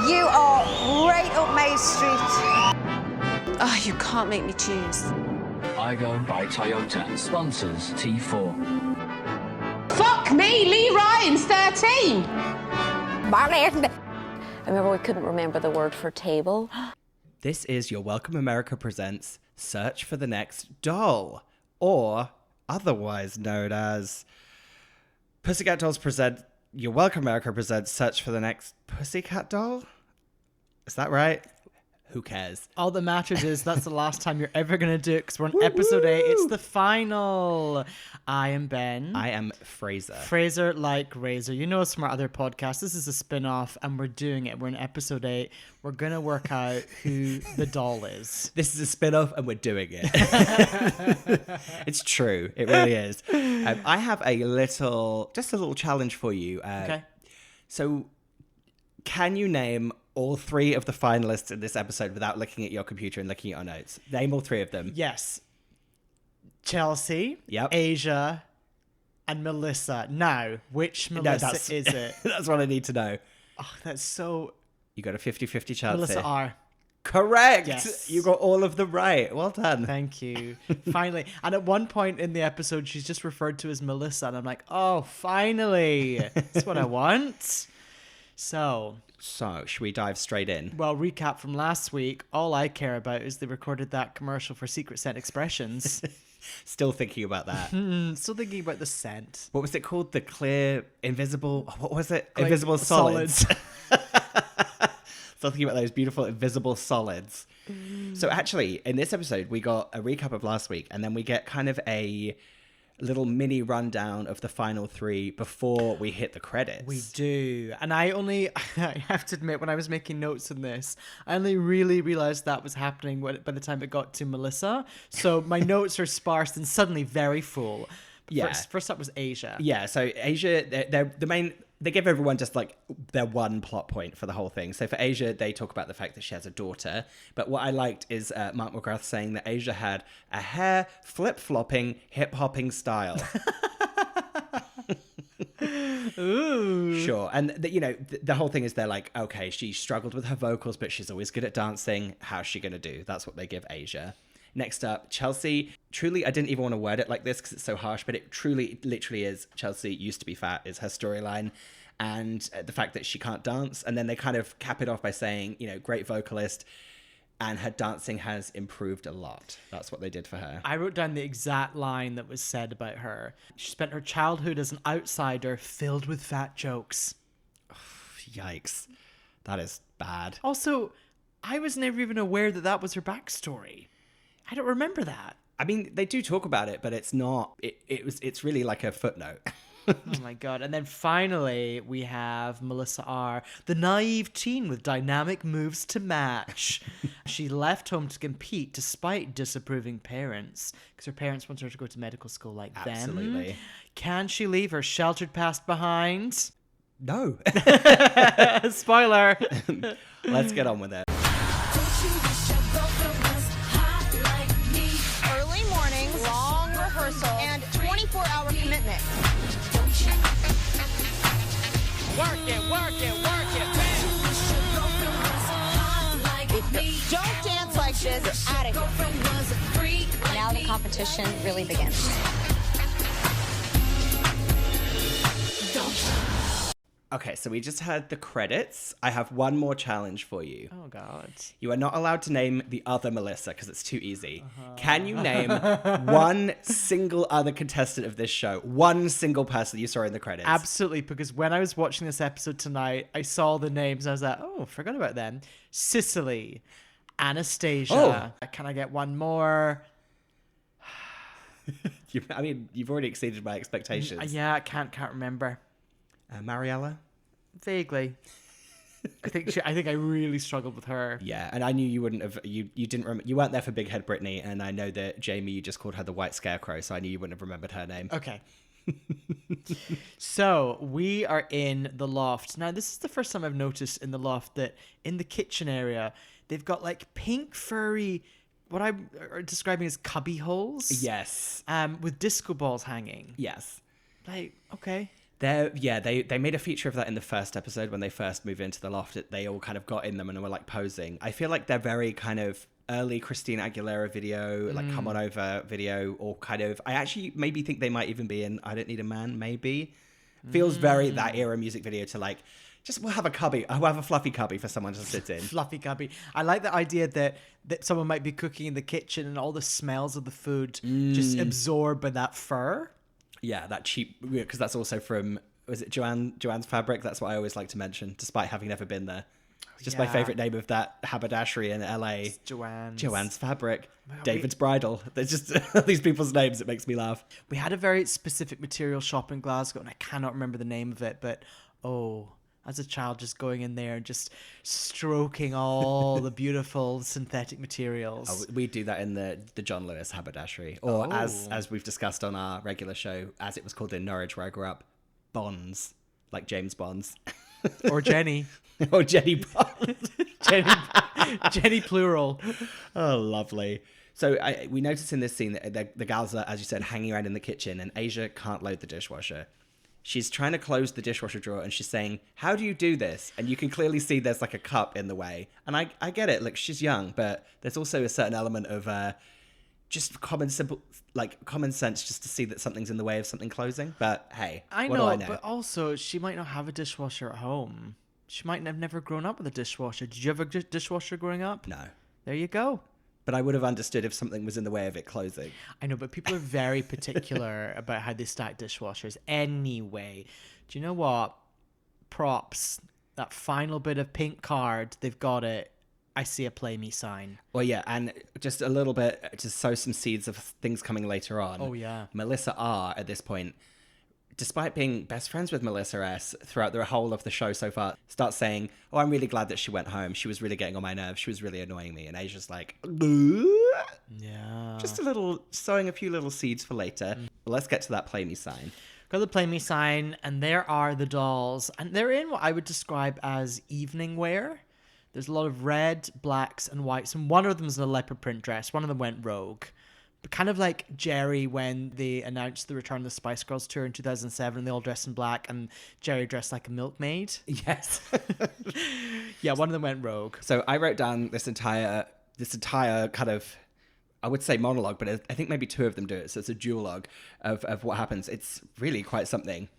You are right up my street. Oh, you can't make me choose. Igo by Toyota sponsors T4. Fuck me, Lee Ryan's 13. Marlene. I remember we couldn't remember the word for table. This is Your Welcome America Presents Search for the Next Doll, or otherwise known as Pussycat Dolls present Your Welcome America Presents Search for the Next Pussycat Doll? Is that right? Who cares? All that matters is that's the last time you're ever going to do it because we're on episode 8. It's the final. I am Ben. I am Fraser. Fraser like Razor. You know us from our other podcast. This is a spin-off and we're doing it. We're in episode 8. We're going to work out who the doll is. This is a spin-off and we're doing it. It's true. It really is. I have a little challenge for you. Okay. So can you name all 3 of the finalists in this episode without looking at your computer and looking at your notes? Name all 3 of them. Yes. Chelsea, Yep. Asia, and Melissa. Now, which Melissa is it? That's what I need to know. Oh, that's so... You got a 50-50 chance Melissa here. R. Correct. Yes. You got all of them right. Well done. Thank you. Finally. And at one point in the episode, she's just referred to as Melissa. And I'm like, oh, finally. That's what I want. So, should we dive straight in? well, recap from last week. All I care about is they recorded that commercial for Secret Scent Expressions. Still thinking about that. Still thinking about the scent. What was it called? The clear, invisible... What was it? Like, invisible solids. solids. Still thinking about those beautiful invisible solids. So actually, in this episode, we got a recap of last week, and then we get kind of a little mini rundown of the final 3 before we hit the credits. We do. And I have to admit, when I was making notes in this, I only really realized that was happening by the time it got to Melissa. So my notes are sparse and suddenly very full. Yeah. First up was Asia. Yeah, so Asia, they're the main... They give everyone just like their one plot point for the whole thing. So for Asia, they talk about the fact that she has a daughter. But what I liked is Mark McGrath saying that Asia had a hair flip-flopping, hip-hopping style. Ooh. Sure. And, the whole thing is they're like, okay, she struggled with her vocals, but she's always good at dancing. How's she going to do? That's what they give Asia. Next up, Chelsea. Truly, I didn't even want to word it like this because it's so harsh, but it truly, literally is Chelsea used to be fat is her storyline. And the fact that she can't dance. And then they kind of cap it off by saying, great vocalist. And her dancing has improved a lot. That's what they did for her. I wrote down the exact line that was said about her. She spent her childhood as an outsider filled with fat jokes. Yikes. That is bad. Also, I was never even aware that was her backstory. I don't remember that. I mean, they do talk about it, but it's not. It's really like a footnote. Oh my god. And then finally, we have Melissa R., the naive teen with dynamic moves to match. She left home to compete despite disapproving parents, because her parents want her to go to medical school like them. Absolutely. Can she leave her sheltered past behind? No. Spoiler. Let's get on with it. Early mornings, long rehearsal, and 24-hour commitment. Work it. If you don't dance like this, out of here. Now the competition really begins. Okay, so we just had the credits. I have one more challenge for you. Oh god. You are not allowed to name the other Melissa because it's too easy. Can you name one single other contestant of this show? One single person that you saw in the credits? Absolutely, because when I was watching this episode tonight, I saw the names and I was like, oh, forgot about them. Cicely, Anastasia. Can I get one more? You've already exceeded my expectations. Yeah, I can't remember. Mariella? Vaguely. I think I really struggled with her. Yeah, and I knew you wouldn't have. You weren't there for Big Head Brittany, and I know that Jamie, you just called her the White Scarecrow, so I knew you wouldn't have remembered her name. Okay. So we are in the loft. Now, this is the first time I've noticed in the loft that in the kitchen area, they've got like pink furry, what I'm describing as cubby holes. Yes. With disco balls hanging. Yes. Like, okay. They made a feature of that in the first episode when they first moved into the loft. They all kind of got in them and were like posing. I feel like they're very kind of early Christina Aguilera video, like Come On Over video, or kind of, I actually maybe think they might even be in I Don't Need a Man, maybe. Feels very that era music video to like, just we'll have a cubby, we'll have a fluffy cubby for someone to sit in. Fluffy cubby. I like the idea that someone might be cooking in the kitchen and all the smells of the food just absorbed by that fur. Yeah, that cheap, because that's also from, was it Joanne's Fabric? That's what I always like to mention, despite having never been there. It's just my favorite name of that haberdashery in LA. It's Joanne's Fabric. David's Bridal. There's just these people's names. It makes me laugh. We had a very specific material shop in Glasgow, and I cannot remember the name of it, but as a child, just going in there and just stroking all the beautiful synthetic materials. Oh, we do that in the John Lewis haberdashery, or as we've discussed on our regular show, as it was called in Norwich where I grew up, Bonds, like James Bonds. Or Jenny. Or Jenny Bonds. Jenny plural. Oh, lovely. So we noticed in this scene that the gals are, as you said, hanging around in the kitchen, and Asia can't load the dishwasher. She's trying to close the dishwasher drawer, and she's saying, "How do you do this?" And you can clearly see there's like a cup in the way. And I get it. Like, she's young, but there's also a certain element of just common sense just to see that something's in the way of something closing. But hey, I what know, do I know? but also she might not have a dishwasher at home. She might have never grown up with a dishwasher. Did you have a dishwasher growing up? No. There you go. But I would have understood if something was in the way of it closing. I know, but people are very particular about how they stack dishwashers. Anyway, do you know what? Props. That final bit of pink card, they've got it. I see a play me sign. Well, yeah, and just a little bit to sow some seeds of things coming later on. Oh, yeah. Melissa R, at this point, despite being best friends with Melissa S throughout the whole of the show so far, starts saying, "Oh, I'm really glad that she went home. She was really getting on my nerves. She was really annoying me." And Asia's like, Yeah. just sowing a few little seeds for later. But let's get to that play me sign. Got the play me sign, and there are the dolls. And they're in what I would describe as evening wear. There's a lot of red, blacks, and whites. And one of them is in a leopard print dress. One of them went rogue. But kind of like Jerry when they announced the return of the Spice Girls tour in 2007, and they all dressed in black, and Jerry dressed like a milkmaid. Yes. Yeah, one of them went rogue. So I wrote down this entire kind of, I would say monologue, but I think maybe two of them do it. So it's a duologue of what happens. It's really quite something.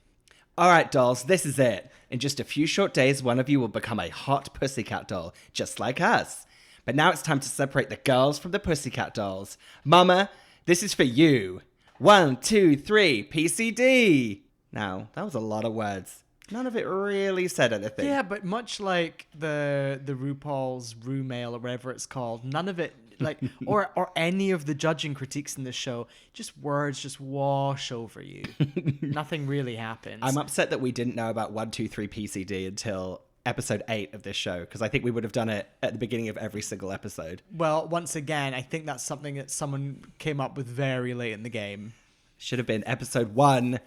"All right, dolls, this is it. In just a few short days, one of you will become a hot pussycat doll, just like us. But now it's time to separate the girls from the pussycat dolls. Mama, this is for you. 1, 2, 3, PCD. Now, that was a lot of words. None of it really said anything. Yeah, but much like the RuPaul's Mail or whatever it's called, none of it, like, or any of the judging critiques in this show, just words just wash over you. Nothing really happens. I'm upset that we didn't know about 1, 2, 3, PCD until episode 8 of this show, because I think we would have done it at the beginning of every single episode. Well, once again, I think that's something that someone came up with very late in the game. Should have been episode 1.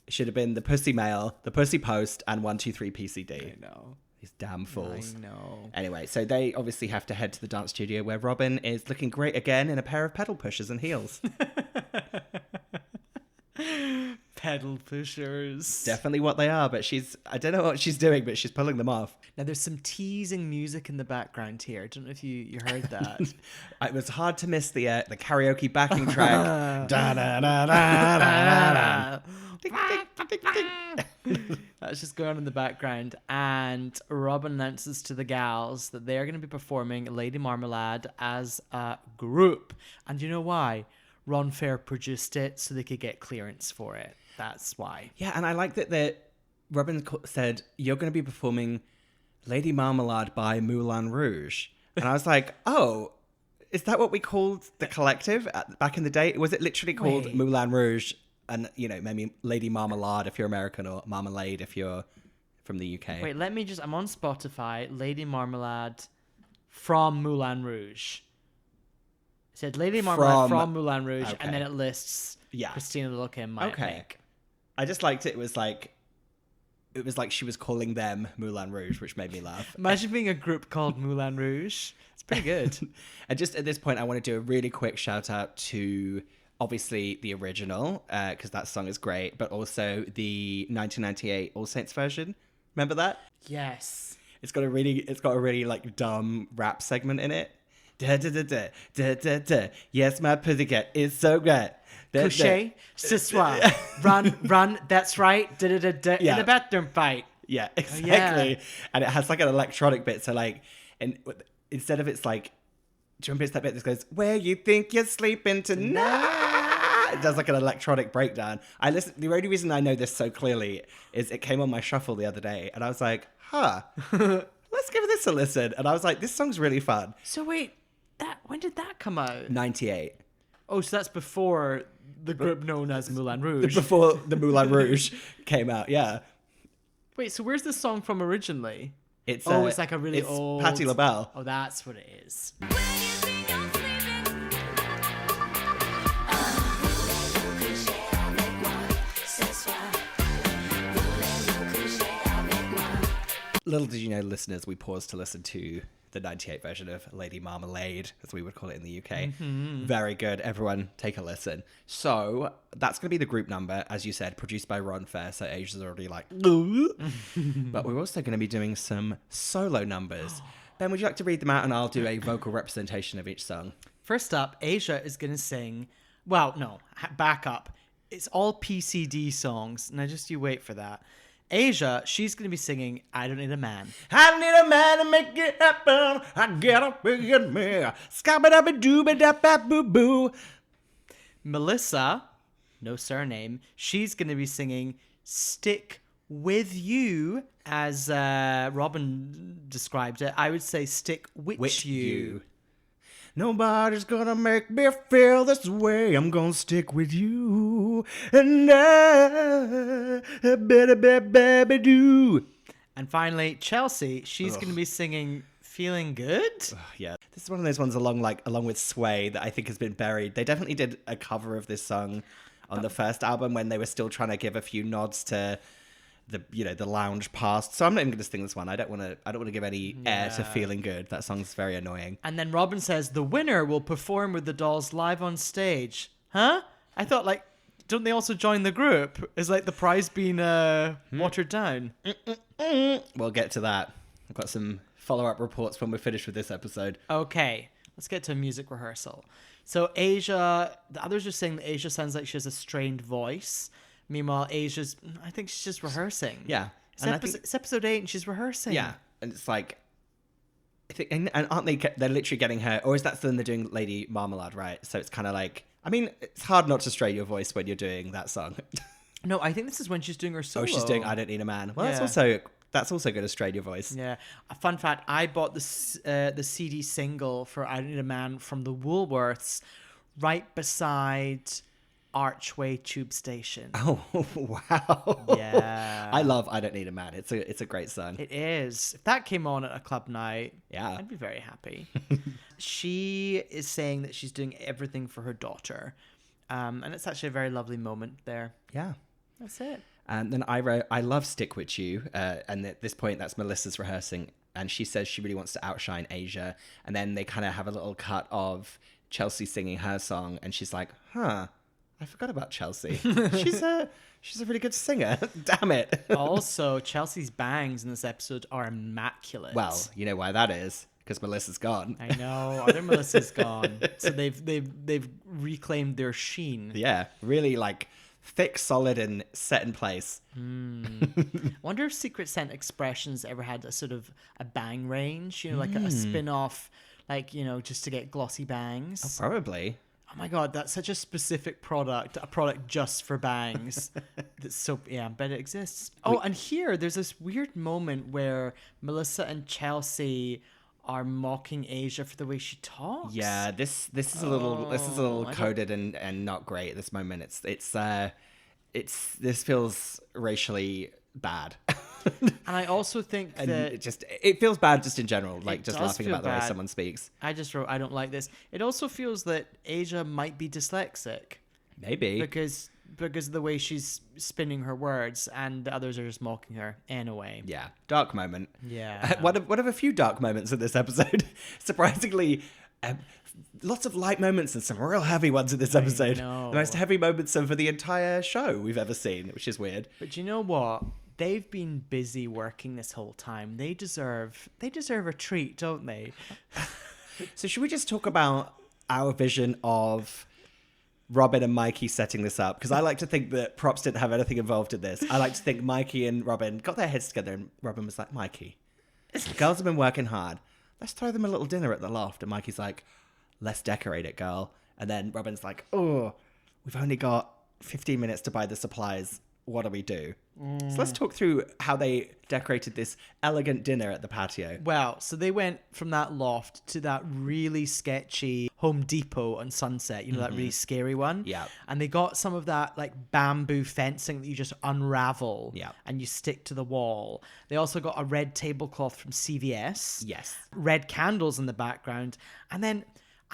Should have been the Pussy Mail, the Pussy Post, and 1, 2, 3 PCD. I know. These damn fools. I know. Anyway, so they obviously have to head to the dance studio where Robin is looking great again in a pair of pedal pushers and heels. Pedal pushers. Definitely what they are, but I don't know what she's doing, but she's pulling them off. Now, there's some teasing music in the background here. I don't know if you heard that. It was hard to miss the karaoke backing track. Da, da, da, da, da, da. That's just going on in the background. And Robin announces to the gals that they're going to be performing Lady Marmalade as a group. And you know why? Ron Fair produced it so they could get clearance for it. That's why. Yeah, and I like that Robin said, "You're going to be performing Lady Marmalade by Moulin Rouge." And I was like, oh, is that what we called the collective back in the day? Was it literally called Moulin Rouge? And, maybe Lady Marmalade if you're American, or Marmalade if you're from the UK. Wait, I'm on Spotify, Lady Marmalade from Moulin Rouge. It said Lady Marmalade from Moulin Rouge, okay. and then it lists Christina Little Kim, I think. I just liked it. It was like she was calling them Moulin Rouge, which made me laugh. Imagine being a group called Moulin Rouge. It's pretty good. And just at this point, I want to do a really quick shout out to Obviously the original, because that song is great, but also the 1998 All Saints version. Remember that? Yes. It's got a really like dumb rap segment in it. Da da da da da da da. Yes, my pussycat is so great. Couché, ce soir, run, that's right, in the bathroom fight. Yeah, exactly. yeah. And it has like an electronic bit. So like, instead of it's like, do you remember it's that bit that goes, where you think you're sleeping tonight? It does like an electronic breakdown. The only reason I know this so clearly is it came on my shuffle the other day, and I was like, let's give this a listen. And I was like, this song's really fun. So wait, when did that come out? 98. Oh, so that's before the group known as Moulin Rouge. Before the Moulin Rouge came out, yeah. Wait, so where's this song from originally? It's it's like a really old... Patti LaBelle. Oh, that's what it is. Little did you know, listeners, we paused to listen to the 98 version of Lady Marmalade, as we would call it in the UK. Very good. Everyone, take a listen. So that's going to be the group number, as you said, produced by Ron Fair. So Asia's already like, but we're also going to be doing some solo numbers. Ben, would you like to read them out, and I'll do a vocal representation of each song? First up, Asia is going to sing... Well, no, back up. It's all PCD songs. Now just you wait for that. Asia, she's going to be singing I Don't Need a Man. I need a man to make it happen. I gotta be a man. Scabba-dabba-dooba-dabba-boo-boo. Melissa, no surname, she's going to be singing Stick With You, as Robin described it. I would say Stick With You. Nobody's gonna make me feel this way. I'm gonna stick with you. And baby do. And finally, Chelsea, she's going to be singing Feeling Good. Yeah, this is one of those ones along with Sway that I think has been buried. They definitely did a cover of this song on the first album when they were still trying to give a few nods to the lounge past. So I'm not even going to sing this one. I don't want to give any air to Feeling Good. That song's very annoying. And then Robin says the winner will perform with the Dolls live on stage. Huh? I thought, like, don't they also join the group? Is like the prize being watered down? We'll get to that. I've got some follow-up reports when we're finished with this episode. Okay, let's get to a music rehearsal. So Asia, the others are saying that Asia sounds like she has a strained voice. Meanwhile, I think she's just rehearsing. Yeah. It's episode 8 and she's rehearsing. Yeah. And it's like, I think, and aren't they're literally getting her, or is that still they're doing Lady Marmalade, right? So it's kind of like, I mean, it's hard not to strain your voice when you're doing that song. No, I think this is when she's doing her solo. Oh, she's doing I Don't Need a Man. Well, Yeah. that's also going to strain your voice. Yeah. A fun fact, I bought the CD single for I Don't Need a Man from the Woolworths right beside Archway Tube Station. Oh, wow. Yeah. I love I Don't Need a Man. It's a great song. It is. If that came on at a club night, Yeah. I'd be very happy. She is saying that she's doing everything for her daughter. And it's actually a very lovely moment there. Yeah. That's it. And then I wrote, I love Stick With You. And at this point, that's Melissa's rehearsing. And she says she really wants to outshine Asia. And then they kind of have a little cut of Chelsea singing her song. And she's like, I forgot about Chelsea. She's a really good singer. Damn it. Also, Chelsea's bangs in this episode are immaculate. Well, you know why that is. Because Melissa's gone. I know. Other Melissa's gone. So they've reclaimed their sheen. Yeah. Really like thick, solid, and set in place. Wonder if Secret Scent Expressions ever had a sort of a bang range, like a spin-off, like, just to get glossy bangs. Probably. Oh my God, that's such a specific product, a product just for bangs. That's so, yeah, but it exists. Oh, and here, there's this weird moment where Melissa and Chelsea are mocking Asia for the way she talks. Yeah, this is a little coded and not great at this moment. This feels racially bad. And I also think that it feels bad just in general, like just does laughing feel about the way bad. someone speaks. I just wrote, I don't like this. It also feels that Asia might be dyslexic Maybe. because of the way she's spinning her words, and the others are just mocking her anyway. Yeah, dark moment. Yeah. One of a few dark moments in this episode. Surprisingly, lots of light moments and some real heavy ones in this episode. know. The most heavy moments of the entire show we've ever seen, which is weird. But you know what? They've been busy working this whole time. They deserve a treat, don't they? So should we just talk about our vision of Robin and Mikey setting this up? Because I like to think that props didn't have anything involved in this. I like to think Mikey and Robin got their heads together and Robin was like, Mikey, the girls have been working hard. Let's throw them a little dinner at the loft. And Mikey's like, let's decorate it, girl. And then Robin's like, oh, we've only got 15 minutes to buy the supplies. What do we do? So let's talk through how they decorated this elegant dinner at the patio. Well, so they went from that loft to that really sketchy Home Depot on Sunset, that really scary one. Yeah. And they got some of that like bamboo fencing that you just unravel and you stick to the wall. They also got a red tablecloth from CVS. Yes. Red candles in the background. And then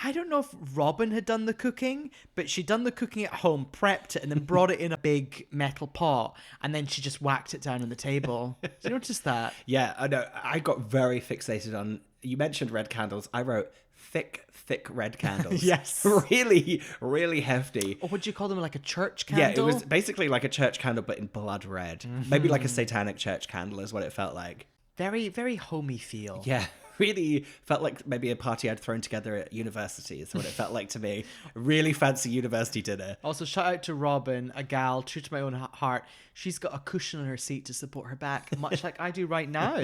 I don't know if Robin had done the cooking, but she'd done the cooking at home, prepped it, and then brought it in a big metal pot, and then she just whacked it down on the table. Did you notice that? Yeah, I know. I got very fixated on, you mentioned red candles. I wrote thick red candles. Yes. Really, really hefty. Or would you call them like a church candle? Yeah, it was basically like a church candle, but in blood red. Maybe like a satanic church candle is what it felt like. Very, very homey feel. Yeah. Really felt like maybe a party I'd thrown together at university is what it felt like to me. Really fancy university dinner. Also, shout out to Robin, a gal true to my own heart. She's got a cushion on her seat to support her back, much like I do right now.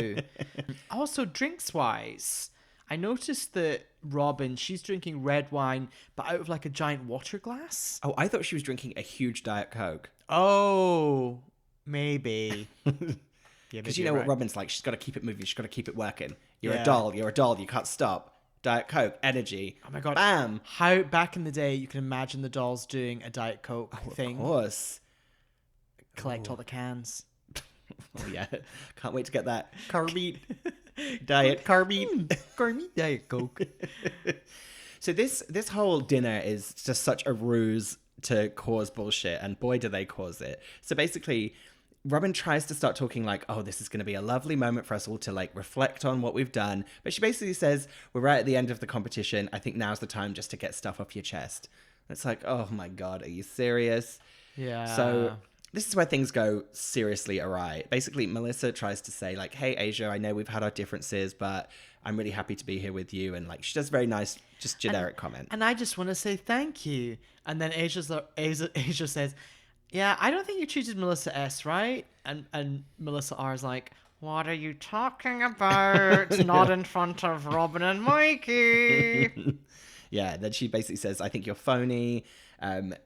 Also, drinks-wise, I noticed that Robin, she's drinking red wine, but out of like a giant water glass. Oh, I thought she was drinking a huge Diet Coke. Oh, maybe. Because you know what Robin's like. She's got to keep it moving. She's got to keep it working. You're Yeah. a doll. You're a doll. You can't stop. Diet Coke, energy. Oh my God. Bam. How back in the day you can imagine the dolls doing a Diet Coke thing. Of course. Collect all the cans. Oh, yeah. Can't wait to get that carbide. Diet carbide. Gourmet Diet Coke. So this whole dinner is just such a ruse to cause bullshit. And boy, do they cause it. So basically, Robin tries to start talking like, oh, this is going to be a lovely moment for us all to like reflect on what we've done. But she basically says, we're right at the end of the competition. I think now's the time just to get stuff off your chest. It's like, oh my God, are you serious? Yeah. So this is where things go seriously awry. Basically, Melissa tries to say like, hey, Asia, I know we've had our differences, but I'm really happy to be here with you. And like, she does a very nice, just generic comment. And I just want to say thank you. And then Asia says, yeah, I don't think you treated Melissa S right. And Melissa R is like, what are you talking about? Not in front of Robin and Mikey. Yeah, then she basically says, I think you're phony.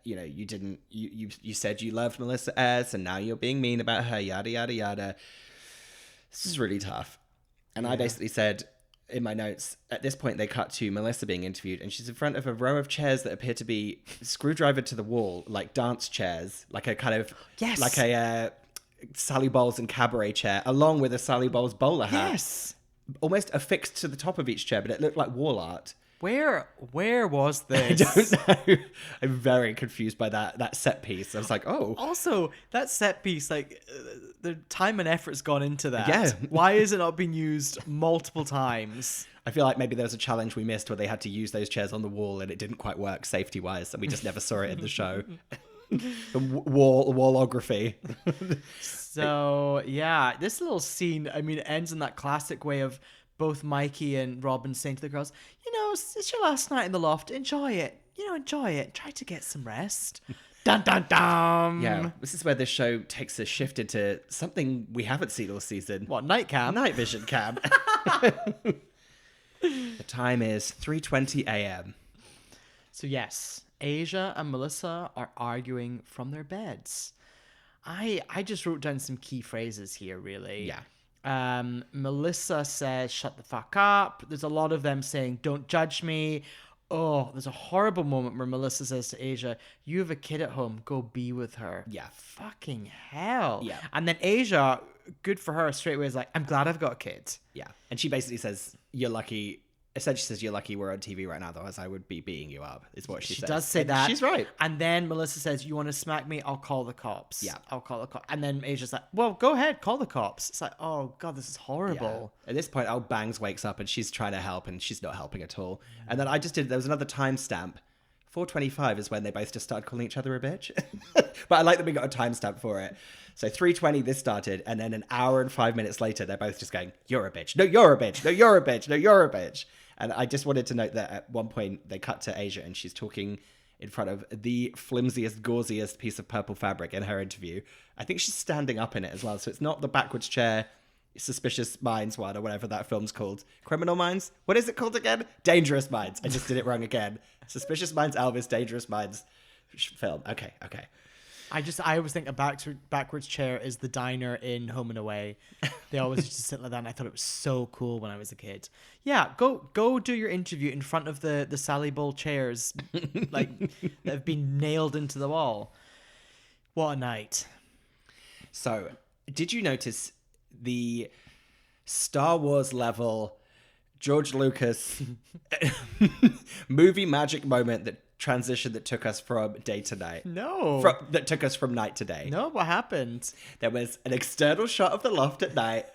You said you loved Melissa S and now you're being mean about her, yada, yada, yada. This is really tough. And I basically said in my notes, at this point they cut to Melissa being interviewed and she's in front of a row of chairs that appear to be screwdrivered to the wall, like dance chairs, like a kind of, like a Sally Bowles and cabaret chair, along with a Sally Bowles bowler hat. Yes. Almost affixed to the top of each chair, but it looked like wall art. Where was this? I don't know. I'm very confused by that set piece. I was like, oh. Also, that set piece, like, the time and effort's gone into that. Yeah. Why is it not being used multiple times? I feel like maybe there was a challenge we missed where they had to use those chairs on the wall and it didn't quite work safety-wise, and we just never saw it in the show. The wallography. So, yeah, this little scene, I mean, it ends in that classic way of both Mikey and Robin saying to the girls, it's your last night in the loft. Enjoy it. Enjoy it. Try to get some rest. Dun, dun, dun. Yeah, this is where this show takes a shift into something we haven't seen all season. What, night cam? Night vision cam. The time is 3:20 a.m. So yes, Asia and Melissa are arguing from their beds. I just wrote down some key phrases here, really. Yeah. Melissa says, shut the fuck up. There's a lot of them saying, don't judge me. Oh, there's a horrible moment where Melissa says to Asia, you have a kid at home, go be with her. Yeah. Fucking hell. Yeah. And then Asia, good for her, straight away is like, I'm glad I've got a kid. Yeah. And she basically says, you're lucky essentially says, "You're lucky we're on TV right now, otherwise I would be beating you up," is what she says. She does say And that. she's right. And then Melissa says, "You want to smack me? I'll call the cops." Yeah. I'll call the cops. And then Asia's like, "Well, go ahead, call the cops." It's like, oh God, this is horrible. At this point, old Bangs wakes up and she's trying to help and she's not helping at all. And then there was another timestamp. 4:25 is when they both just started calling each other a bitch. But I like that we got a timestamp for it. So 3:20 this started, and then an hour and 5 minutes later, they're both just going, "You're a bitch. No, you're a bitch. No, you're a bitch. No, you're a bitch." And I just wanted to note that at one point they cut to Asia and she's talking in front of the flimsiest, gauziest piece of purple fabric in her interview. I think she's standing up in it as well. So it's not the backwards chair, Suspicious Minds one, or whatever that film's called. Criminal Minds? What is it called again? Dangerous Minds. I just did it wrong again. Suspicious Minds, Elvis, Dangerous Minds film. Okay. I always think a backwards chair is the diner in Home and Away. They always used to sit like that, and I thought it was so cool when I was a kid. Yeah, go do your interview in front of the Sally Bowl chairs, like that have been nailed into the wall. What a night! So, did you notice the Star Wars level George Lucas movie magic moment that took us from day to night? No. That took us from night to day. No, what happened? There was an external shot of the loft at night,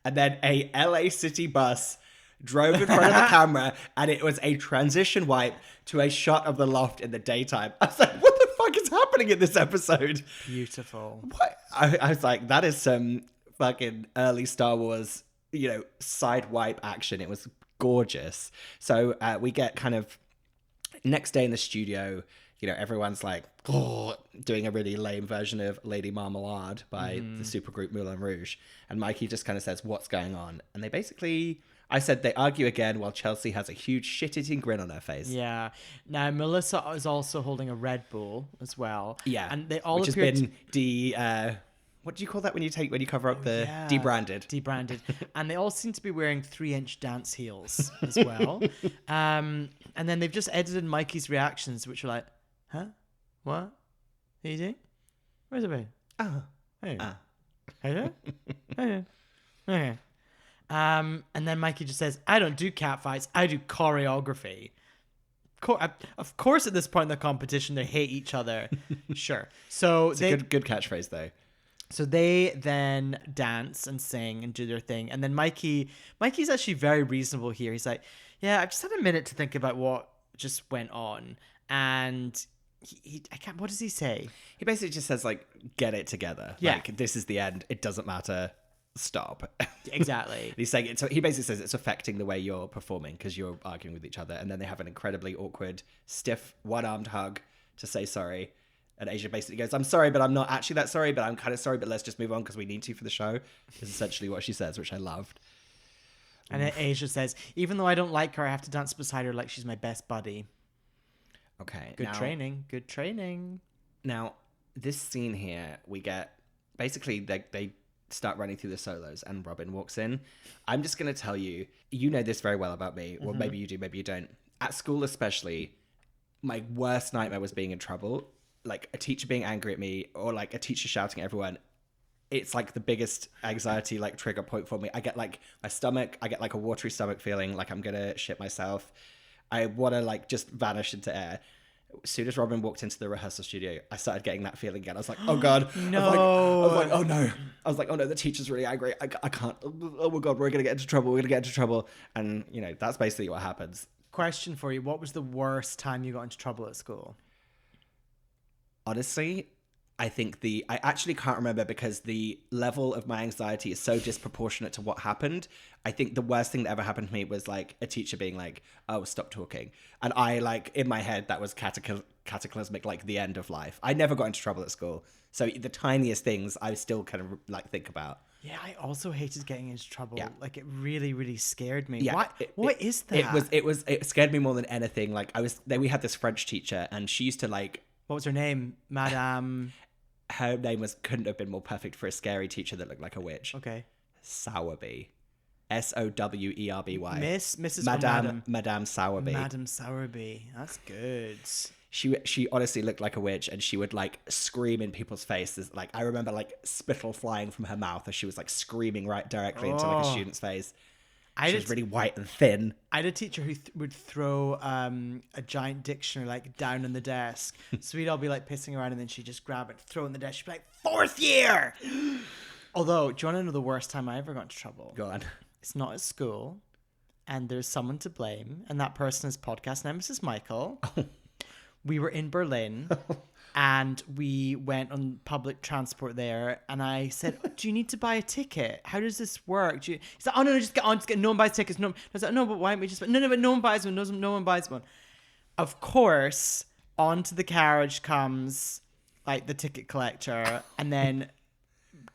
and then a LA City bus drove in front of the camera, and it was a transition wipe to a shot of the loft in the daytime. I was like, what the fuck is happening in this episode? Beautiful. What? I was like, that is some fucking early Star Wars, side wipe action. It was gorgeous. So we get kind of next day in the studio, everyone's like, doing a really lame version of Lady Marmalade by the supergroup Moulin Rouge. And Mikey just kind of says, what's going on? And I said they argue again while Chelsea has a huge shit-eating grin on her face. Yeah. Now, Melissa is also holding a Red Bull as well. Yeah. And they all which has appear been what do you call that when you cover up the debranded? Debranded. And they all seem to be wearing 3-inch dance heels as well. And then they've just edited Mikey's reactions, which are like, huh? What? What are you doing? Where's it been? Oh. Hey. Hey. Hey. Okay. And then Mikey just says, I don't do catfights, I do choreography. Of course, at this point in the competition, they hate each other. Sure. So it's a good catchphrase, though. So they then dance and sing and do their thing. And then Mikey's actually very reasonable here. He's like, yeah, I've just had a minute to think about what just went on. And what does he say? He basically just says, like, get it together. Yeah. Like, this is the end. It doesn't matter. Stop. Exactly. He's saying he basically says it's affecting the way you're performing because you're arguing with each other. And then they have an incredibly awkward, stiff, one-armed hug to say sorry. And Asia basically goes, I'm sorry, but I'm not actually that sorry, but I'm kind of sorry, but let's just move on because we need to for the show, is essentially what she says, which I loved. And then Asia says, even though I don't like her, I have to dance beside her like she's my best buddy. Okay. Good training. Now, this scene here, we get, basically, they start running through the solos and Robin walks in. I'm just going to tell you, you know this very well about me. Well, maybe you do, maybe you don't. At school especially, my worst nightmare was being in trouble. Like a teacher being angry at me or like a teacher shouting at everyone. It's like the biggest anxiety like trigger point for me. I get like I get like a watery stomach feeling like I'm gonna shit myself. I want to like just vanish into air. As soon as Robin walked into the rehearsal studio, I started getting that feeling again. I was like, oh God. No. I was like, oh no. I was like, oh no, the teacher's really angry. I can't. Oh my God, we're gonna get into trouble. And that's basically what happens. Question for you. What was the worst time you got into trouble at school? Honestly, I think I actually can't remember because the level of my anxiety is so disproportionate to what happened. I think the worst thing that ever happened to me was like a teacher being like, oh, stop talking. And I like, in my head, that was cataclysmic, like the end of life. I never got into trouble at school. So the tiniest things I still kind of like think about. Yeah, I also hated getting into trouble. Yeah. Like it really, really scared me. Yeah, what is that? It scared me more than anything. Like we had this French teacher and she used to like, what was her name? Madame. Her name couldn't have been more perfect for a scary teacher that looked like a witch. Okay. Sowerby. Sowerby. Mrs. Madame Sowerby. Madame Sowerby. That's good. She honestly looked like a witch and she would like scream in people's faces. Like I remember like spittle flying from her mouth as she was like screaming right directly into like a student's face. She was really white and thin. I had a teacher who would throw a giant dictionary like down on the desk. So we'd all be like pissing around and then she'd just grab it, throw it in the desk. She'd be like, 4th year! Although, do you want to know the worst time I ever got into trouble? Go on. It's not at school and there's someone to blame. And that person is podcast nemesis Michael. We were in Berlin and we went on public transport there. And I said, do you need to buy a ticket? How does this work? He's like, oh, no, just get on. Just get, no one buys tickets. No. I was like, no, but why don't we just... No, but no one buys one. No one buys one. Of course, onto the carriage comes like the ticket collector and then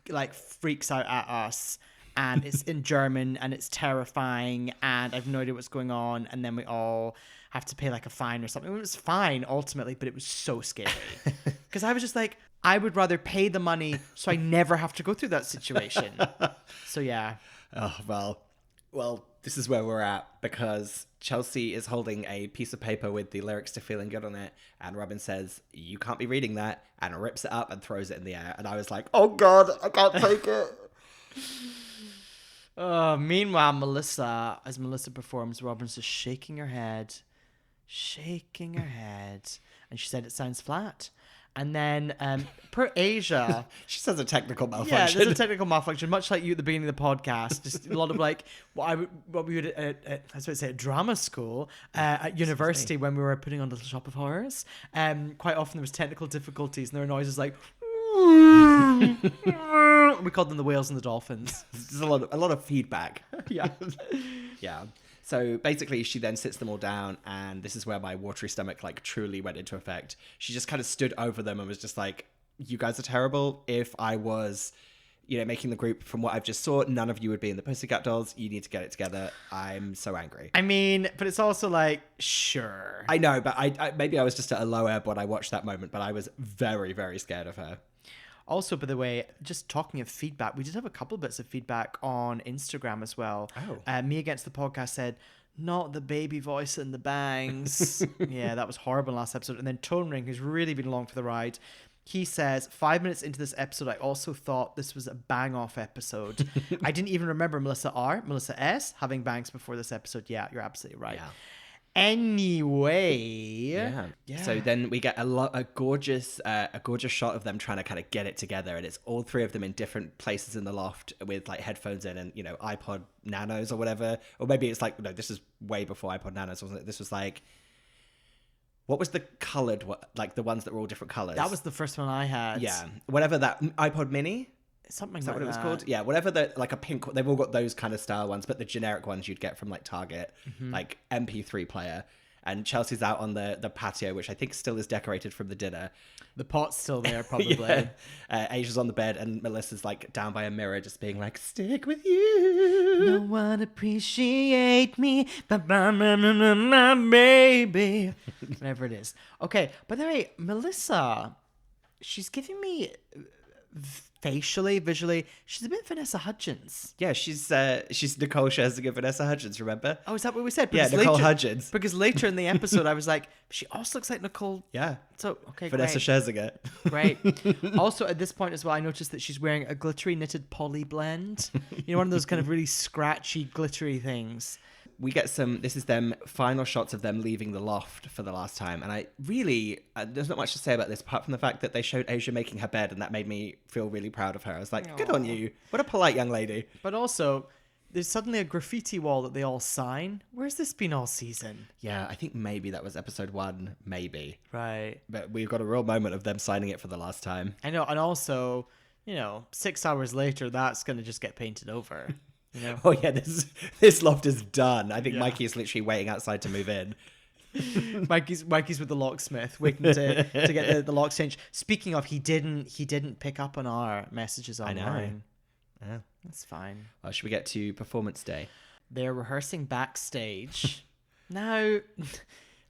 like freaks out at us. And it's in German and it's terrifying and I've no idea what's going on. And then we all have to pay like a fine or something. It was fine ultimately, but it was so scary. Because I was just like, I would rather pay the money so I never have to go through that situation. So yeah. Oh, well, this is where we're at because Chelsea is holding a piece of paper with the lyrics to Feeling Good on it. And Robin says, you can't be reading that, and rips it up and throws it in the air. And I was like, oh God, I can't take it. Meanwhile, as Melissa performs, Robin's just shaking her head. And she said it sounds flat. And then per Asia... She says a technical malfunction. Yeah, there's a technical malfunction, much like you at the beginning of the podcast. Just a lot of like what we would at drama school at university when we were putting on Little Shop of Horrors. Quite often there was technical difficulties and there were noises like... we called them the whales and the dolphins. There's a lot of feedback. Yeah. Yeah. So basically she then sits them all down, and this is where my watery stomach like truly went into effect. She just kind of stood over them and was just like, you guys are terrible. If I was, making the group from what I've just saw, none of you would be in the Pussycat Dolls. You need to get it together. I'm so angry. I mean, but it's also like, sure. I know, but I maybe I was just at a low ebb when I watched that moment, but I was very, very scared of her. Also, by the way, just talking of feedback, we did have a couple bits of feedback on Instagram as well. Oh. Me Against the Podcast said, not the baby voice and the bangs. Yeah, that was horrible last episode. And then Tone Ring, who's really been along for the ride, he says, 5 minutes into this episode, I also thought this was a bang-off episode. I didn't even remember Melissa S having bangs before this episode. Yeah, you're absolutely right. Yeah. Anyway, yeah. So then we get a gorgeous shot of them trying to kind of get it together, and it's all three of them in different places in the loft with like headphones in and iPod Nanos or whatever, or maybe it's like no, this is way before iPod Nanos, wasn't it? This was like, what was the colored one? Like the ones that were all different colors. That was the first one I had. Yeah, whatever that iPod Mini. Something Is that like what it was that. called? Yeah, whatever like a pink. They've all got those kind of style ones, but the generic ones you'd get from like Target, like MP3 player. And Chelsea's out on the patio, which I think still is decorated from the dinner. The pot's still there, probably. Yeah. Asia's on the bed, and Melissa's like down by a mirror, just being like, "Stick with you." No one appreciate me, my baby. Whatever it is. Okay, by the way, Melissa, she's giving me facially, visually, she's a bit Vanessa Hudgens. Yeah, she's Nicole Scherzinger, Vanessa Hudgens. Remember? Oh, is that what we said? Yeah, Nicole Hudgens. Because later in the episode, I was like, she also looks like Nicole. Yeah. So okay, Vanessa Scherzinger. Great. Also, at this point as well, I noticed that she's wearing a glittery knitted poly blend. One of those kind of really scratchy, glittery things. We get this is them final shots of them leaving the loft for the last time. And I really, there's not much to say about this apart from the fact that they showed Asia making her bed, and that made me feel really proud of her. I was like, good on you. What a polite young lady. But also, there's suddenly a graffiti wall that they all sign. Where's this been all season? Yeah, I think maybe that was episode 1, maybe. Right. But we've got a real moment of them signing it for the last time. I know. And also, 6 hours later, that's going to just get painted over. Oh yeah, this loft is done. I think Mikey is literally waiting outside to move in. Mikey's with the locksmith, waiting to get the locks changed. Speaking of, he didn't pick up on our messages online. I know. Yeah. That's fine. Well, should we get to performance day? They're rehearsing backstage. Now,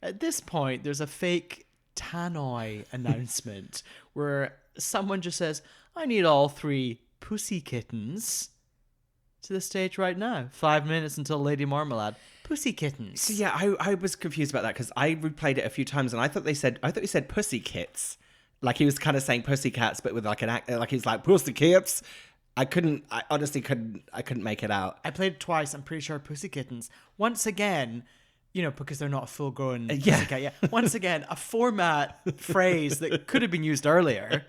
at this point, there's a fake tannoy announcement where someone just says, "I need all 3 pussy kittens to the stage right now. 5 minutes until Lady Marmalade. Pussy kittens." So yeah, I was confused about that because I replayed it a few times and I thought he said pussy kits, like he was kind of saying pussycats, but with like an act, like he's like pussy kits. I honestly couldn't make it out. I played it twice. I'm pretty sure Pussy Kittens. Once again, because they're not a full-grown Yeah. pussycat yet. Once again, a format phrase that could have been used earlier.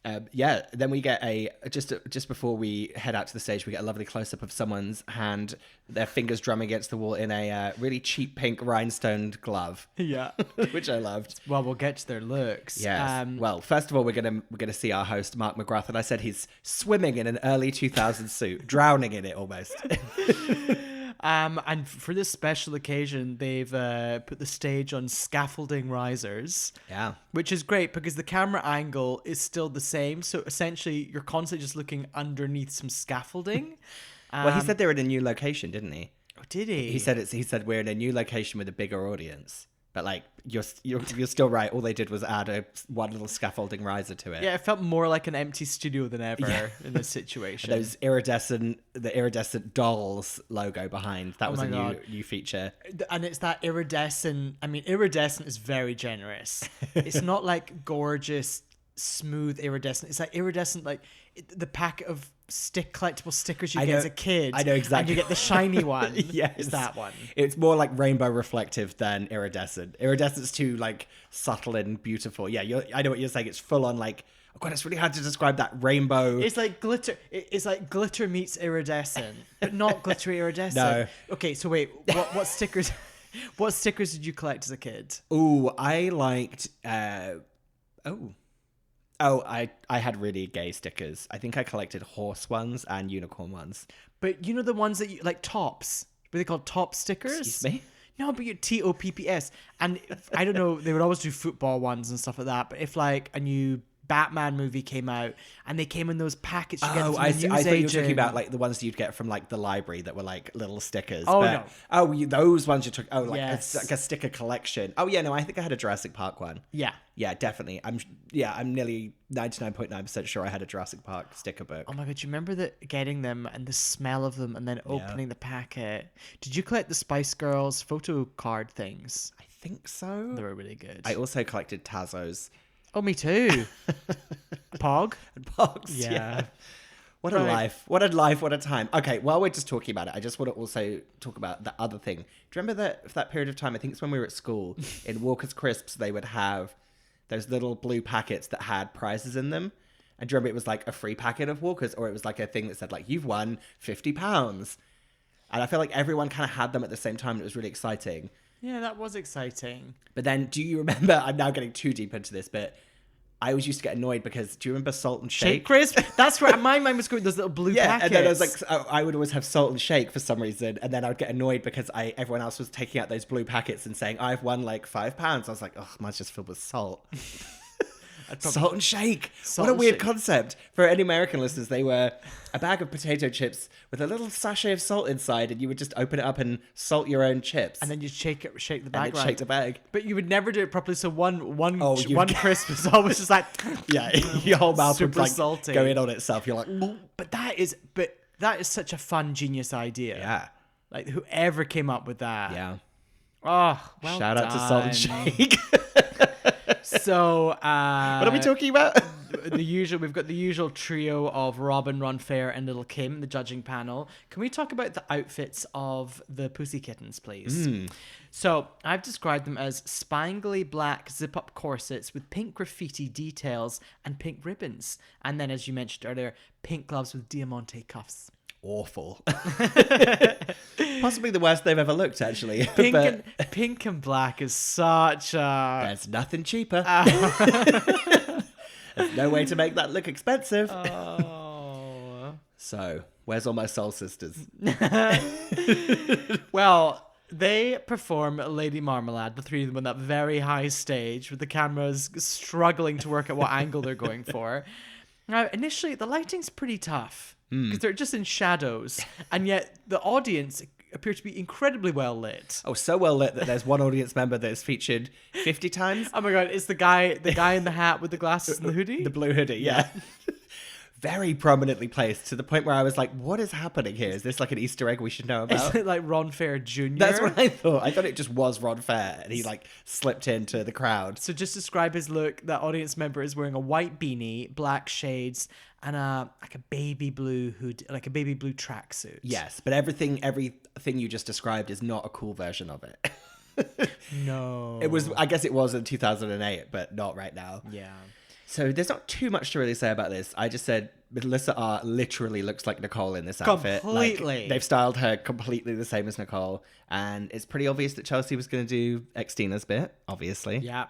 Then we get just before we head out to the stage, we get a lovely close-up of someone's hand, their fingers drumming against the wall in a really cheap pink rhinestoned glove. Yeah. Which I loved. Well, we'll get to their looks. Yes. Well, first of all, we're gonna see our host Mark McGrath, and I said he's swimming in an early 2000s suit, drowning in it almost. And for this special occasion, they've put the stage on scaffolding risers. Yeah. Which is great because the camera angle is still the same. So essentially, you're constantly just looking underneath some scaffolding. Well, he said they're in a new location, didn't he? Oh, did he? He said we're in a new location with a bigger audience. But like you're still right. All they did was add one little scaffolding riser to it. Yeah, it felt more like an empty studio than ever in this situation. The iridescent dolls logo behind. That was a new feature. And it's that iridescent. I mean, iridescent is very generous. It's not like gorgeous, smooth iridescent. It's like iridescent, like the pack of collectible stickers you get as a kid. I know exactly. And you get the shiny one. Yes. It's that one. It's more like rainbow reflective than iridescent. Iridescent's too like subtle and beautiful. Yeah, I know what you're saying. It's full on like, oh god, it's really hard to describe that rainbow. It's like glitter. It's like glitter meets iridescent, but not glittery iridescent. No. Okay, so wait, what stickers? What stickers did you collect as a kid? Ooh, I liked. I had really gay stickers. I think I collected horse ones and unicorn ones. But you know the ones that you like tops? Were they called top stickers? Excuse me? No, but you're TOPPS. And I don't know, they would always do football ones and stuff like that. But if like a new Batman movie came out and they came in those packets you get from the I newsagent. thought you were talking about like the ones you'd get from like the library that were like little stickers. Oh, but, no. Oh, those ones you took. Oh, like, Yes. like a sticker collection. Oh yeah, no, I think I had a Jurassic Park one. Yeah. Yeah, definitely. I'm nearly 99.9% sure I had a Jurassic Park sticker book. Oh my god, you remember getting them and the smell of them and then opening the packet? Did you collect the Spice Girls photo card things? I think so. They were really good. I also collected Tazos. Oh, me too. Pog? And Pogs. Yeah. What a life. What a life. What a time. Okay, while we're just talking about it, I just want to also talk about the other thing. Do you remember that for that period of time, I think it's when we were at school, in Walker's Crisps, they would have those little blue packets that had prizes in them. And do you remember it was like a free packet of Walker's, or it was like a thing that said like, you've won £50. And I feel like everyone kind of had them at the same time. And it was really exciting. Yeah, that was exciting. But then do you remember, I'm now getting too deep into this, but I always used to get annoyed because, do you remember Salt and Shake? Crisp? That's where my mind was going, those little blue packets. And then I was like, I would always have Salt and Shake for some reason, and then I would get annoyed because everyone else was taking out those blue packets and saying, I've won like £5. I was like, oh, mine's just filled with salt. Salt and Shake. What a weird concept. For any American listeners, they were a bag of potato chips with a little sachet of salt inside, and you would just open it up and salt your own chips. And then you'd shake the bag and shake the bag. But you would never do it properly, so one you'd crisp was always just like... Yeah, your whole mouth would super like salty. go in on itself. You're like... But that is such a fun, genius idea. Yeah. Like, whoever came up with that. Yeah. Oh, well Shout out to Salt and Shake. So, what are we talking about? We've got the usual trio of Robin, Ron Fair, and Little Kim, the judging panel. Can we talk about the outfits of the Pussy Kittens, please? So, I've described them as spangly black zip-up corsets with pink graffiti details and pink ribbons. And then, as you mentioned earlier, pink gloves with diamante cuffs. Awful. Possibly the worst they've ever looked, actually. Pink and black is such a... There's nothing cheaper. There's no way to make that look expensive. Oh. So, where's all my soul sisters? Well, they perform Lady Marmalade, the three of them, on that very high stage with the cameras struggling to work out what angle they're going for. Now, initially, the lighting's pretty tough because they're just in shadows, and yet the audience appear to be incredibly well lit. Oh, so well lit that there's one audience member that's featured 50 times. Oh my god, it's the guy in the hat with the glasses and the hoodie? The blue hoodie, yeah. very prominently placed to the point where I was like, what is happening here? Is this like an Easter egg we should know about? Is it like Ron Fair Jr.? That's what I thought. I thought it just was Ron Fair and he like slipped into the crowd. So just describe his look. That audience member is wearing a white beanie, black shades, and a baby blue like a baby blue tracksuit. Yes, but everything you just described is not a cool version of it. No. I guess it was in 2008, but not right now. Yeah. So there's not too much to really say about this. I just said Melissa R literally looks like Nicole in this outfit. Completely. Like, they've styled her completely the same as Nicole. And it's pretty obvious that Chelsea was going to do Xtina's bit, obviously. Yeah.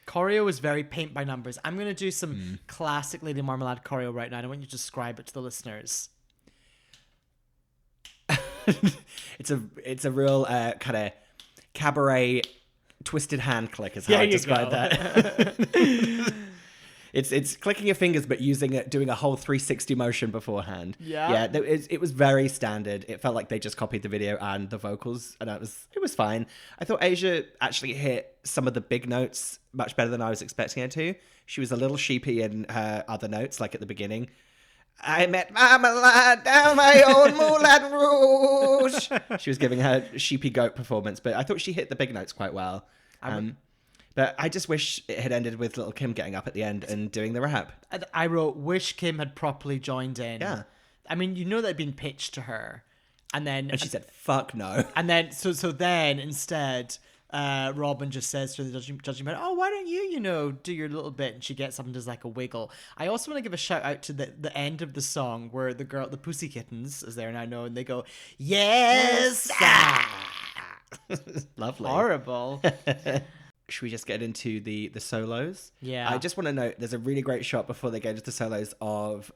Choreo was very paint by numbers. I'm going to do some classic Lady Marmalade choreo right now. I want you to describe it to the listeners. It's a real kind of cabaret twisted hand click is how I describe that. It's clicking your fingers but doing a whole 360 motion beforehand. Yeah, it was very standard. It felt like they just copied the video and the vocals, and it was fine. I thought Asia actually hit some of the big notes much better than I was expecting her to. She was a little sheepy in her other notes, like at the beginning. I met Marmalade down my old Moulin Rouge. She was giving her sheepy goat performance, but I thought she hit the big notes quite well. But I just wish it had ended with Little Kim getting up at the end and doing the rap. I wrote, wish Kim had properly joined in. Yeah. I mean, you know that had been pitched to her. And she said, fuck no. And then, so then instead, Robin just says to the judging panel, oh, why don't you, do your little bit? And she gets up and does like a wiggle. I also want to give a shout out to the end of the song where the Pussy Kittens, as they're now known, they go, yes! Lovely. Horrible. Should we just get into the solos? Yeah. I just want to note, there's a really great shot before they go into the solos of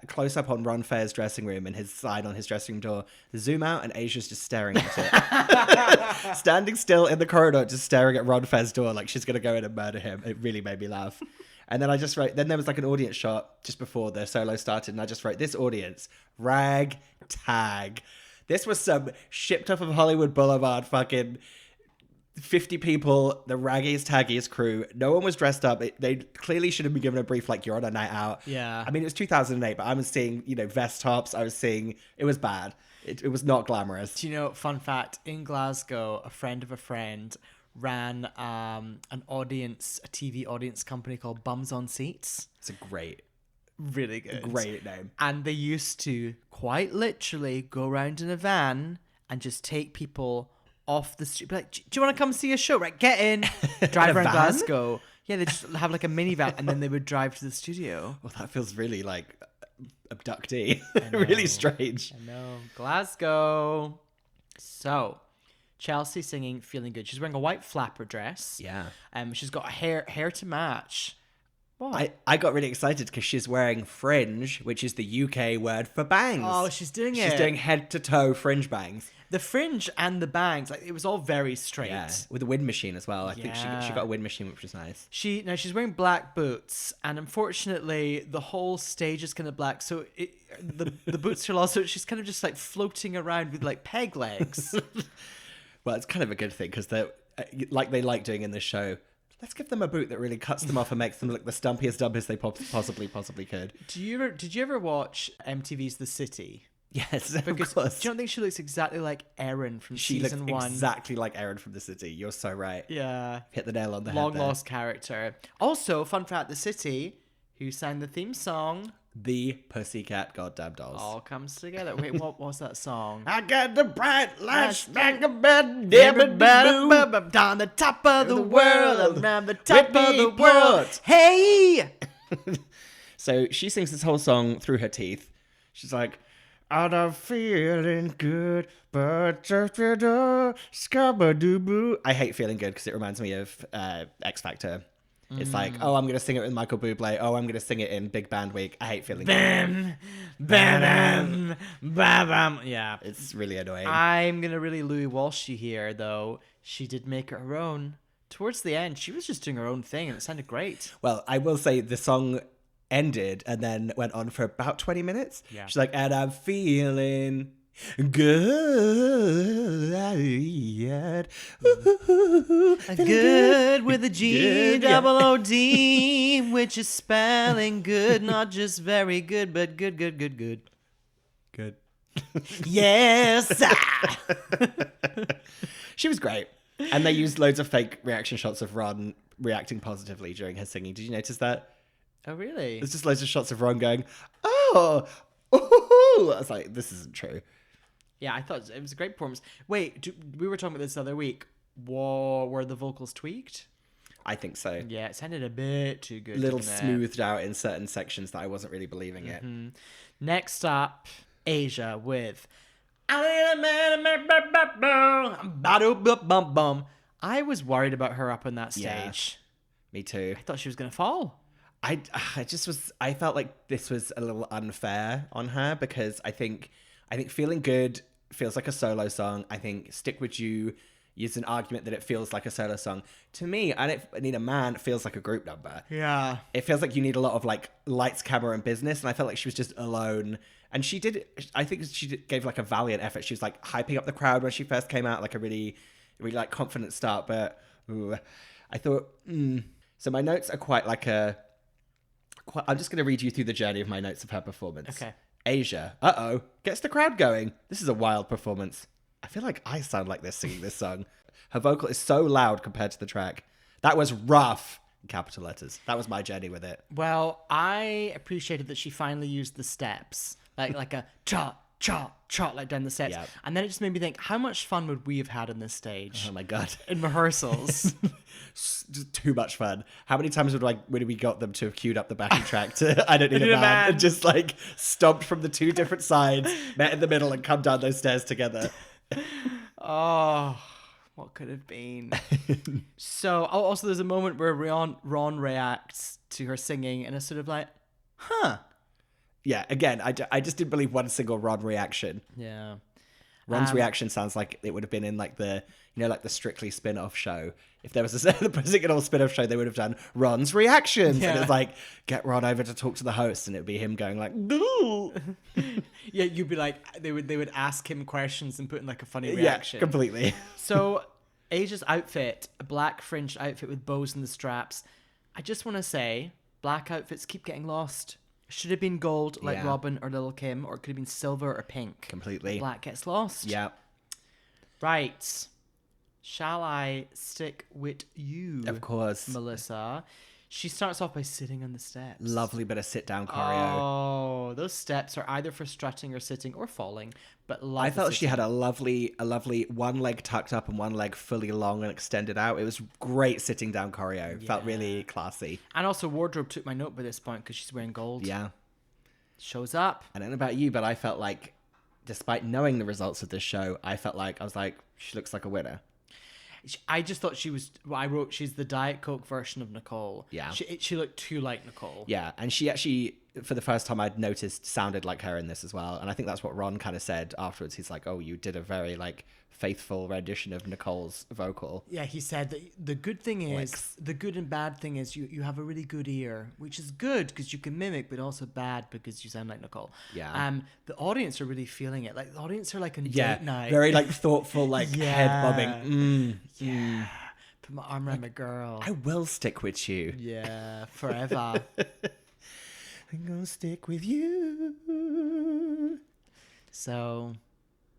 close up on Ron Fair's dressing room and his sign on his dressing room door. Zoom out and Asia's just staring at it. Standing still in the corridor, just staring at Ron Fair's door like she's going to go in and murder him. It really made me laugh. And then I just wrote, then there was like an audience shot just before the solo started, and I just wrote, this audience, rag tag. This was some shipped off of Hollywood Boulevard fucking 50 people, the raggiest, taggiest crew. No one was dressed up. They clearly should have been given a brief like, you're on a night out. Yeah. I mean, it was 2008, but I was seeing, vest tops. I was seeing, it was bad. It was not glamorous. Do you know, fun fact, in Glasgow, a friend of a friend ran a TV audience company called Bums on Seats. It's a really good. Great name. And they used to quite literally go around in a van and just take people off the street. Be like, do you want to come see a show? Right, get in. Drive around Glasgow. Yeah, they just have like a minivan and then they would drive to the studio. Well, that feels really like abductee. Really strange. I know. Glasgow. So, Chelsea singing Feeling Good. She's wearing a white flapper dress. Yeah. She's got hair to match. What? I got really excited because she's wearing fringe, which is the UK word for bangs. Oh, she's doing it. She's doing head to toe fringe bangs. The fringe and the bangs, like it was all very straight. Yeah, with a wind machine as well. I think she got a wind machine, which was nice. She's wearing black boots, and unfortunately, the whole stage is kind of black. So the boots are also, she's kind of just like floating around with like peg legs. Well, it's kind of a good thing because they like doing in this show. Let's give them a boot that really cuts them off and makes them look the stumpiest dumpiest they possibly could. Did you ever watch MTV's The City? Yes, because of course. Do you not think she looks exactly like Erin from She season looks 1? exactly like Erin from The City. You're so right. Yeah. Hit the nail on the head. Long lost character. Also, fun fact, The City, who sang the theme song? The Pussycat Goddamn Dolls. All comes together. Wait, what was that song? I got the bright lights like a bed, down the top of the world, around the top of the world. Hey! So she sings this whole song through her teeth. She's like, I'm not feeling good, but scabba-doo-boo. I hate feeling good because it reminds me of X Factor. It's like, oh, I'm going to sing it with Michael Bublé. Oh, I'm going to sing it in Big Band Week. I hate feeling good. Bam, bam. Yeah. It's really annoying. I'm going to really Louis Walsh you here, though. She did make it her own. Towards the end, she was just doing her own thing, and it sounded great. Well, I will say the song ended and then went on for about 20 minutes. Yeah. She's like, and I'm feeling Good. Good with a G Good, double O D, which is spelling good, not just very good, but good, good, good, good. Good. Yes. She was great. And they used loads of fake reaction shots of Ron reacting positively during her singing. Did you notice that? Oh, really? There's just loads of shots of Ron going, oh, ooh. I was like, this isn't true. Yeah, I thought it was a great performance. Wait, we were talking about this the other week. Were the vocals tweaked? I think so. Yeah, it sounded a bit too good. A little didn't it? smoothed out in certain sections that I wasn't really believing it. Next up, Asia with I was worried about her up on that stage. Me too. I thought she was going to fall. I felt like this was a little unfair on her because I think Feeling Good feels like a solo song. I think Stick With You is an argument that it feels like a solo song. To me, I Need a Man feels like a group number. Yeah. It feels like you need a lot of like lights, camera, and business. And I felt like she was just alone. And I think she gave like a valiant effort. She was like hyping up the crowd when she first came out, like a really, really like confident start. But I thought, So my notes are quite like I'm just going to read you through the journey of my notes of her performance. Okay. Asia, gets the crowd going. This is a wild performance. I feel like I sound like this singing this song. Her vocal is so loud compared to the track. That was rough, in capital letters. That was my journey with it. Well, I appreciated that she finally used the steps, like a cha, cha, cha, like down the steps. Yeah. And then it just made me think, how much fun would we have had on this stage? Oh my God. In rehearsals. Just too much fun. How many times would we got them to have queued up the backing track to I Don't Need a Man and just like stomped from the two different sides, met in the middle and come down those stairs together. Oh, what could have been? So, also there's a moment where Ron reacts to her singing and it's sort of like, huh. Yeah, again, I just didn't believe one single Ron reaction. Yeah. Ron's reaction sounds like it would have been in like the Strictly spin-off show. If there was the Pussycat spin-off show, they would have done Ron's reactions. Yeah. And it's like, get Ron over to talk to the host, and it'd be him going like, "Ooh." Yeah, you'd be like, they would ask him questions and put in like a funny reaction. Yeah, completely. So, Asia's outfit, a black fringed outfit with bows in the straps. I just want to say, black outfits keep getting lost. Should have been gold like Yeah. Robin or Lil' Kim, or it could have been silver or pink. Completely. Black gets lost. Yeah. Right. Shall I stick with you? Of course. Melissa. She starts off by sitting on the steps. Lovely bit of sit-down choreo. Oh, those steps are either for strutting or sitting or falling. But I felt she had a lovely one leg tucked up and one leg fully long and extended out. It was great sitting down choreo. Felt really classy. And also wardrobe took my note by this point because she's wearing gold. Yeah. Shows up. I don't know about you, but I felt like, despite knowing the results of this show, I was like, she looks like a winner. I just thought she was. Well, I wrote she's the Diet Coke version of Nicole. Yeah. She looked too like Nicole. Yeah, and she actually, for the first time I'd noticed, sounded like her in this as well. And I think that's what Ron kind of said afterwards. He's like, oh, you did a very like faithful rendition of Nicole's vocal. Yeah, he said that the good thing is, the good and bad thing is you have a really good ear, which is good because you can mimic, but also bad because you sound like Nicole. Yeah. The audience are really feeling it. Like the audience are like on Yeah, date night. very like thoughtful, like head bobbing. Yeah. Put my arm around my girl. I will stick with you. Yeah, forever. I'm gonna stick with you. So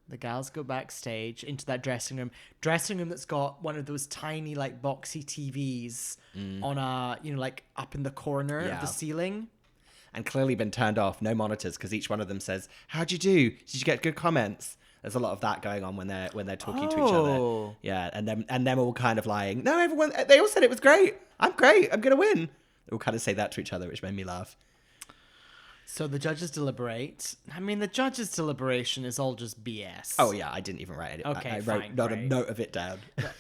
the gals go backstage into that dressing room that's got one of those tiny like boxy TVs on a, like up in the corner of the ceiling. And clearly been turned off, no monitors, because each one of them says, how'd you do? Did you get good comments? There's a lot of that going on when they're talking to each other. Yeah, and them all kind of lying. No, everyone, they all said it was great. I'm great. I'm gonna win. They all kind of say that to each other, which made me laugh. So the judges deliberate. I mean, the judges' deliberation is all just BS. Oh yeah, I didn't even write it. Okay, I wrote fine, not great. a note of it down.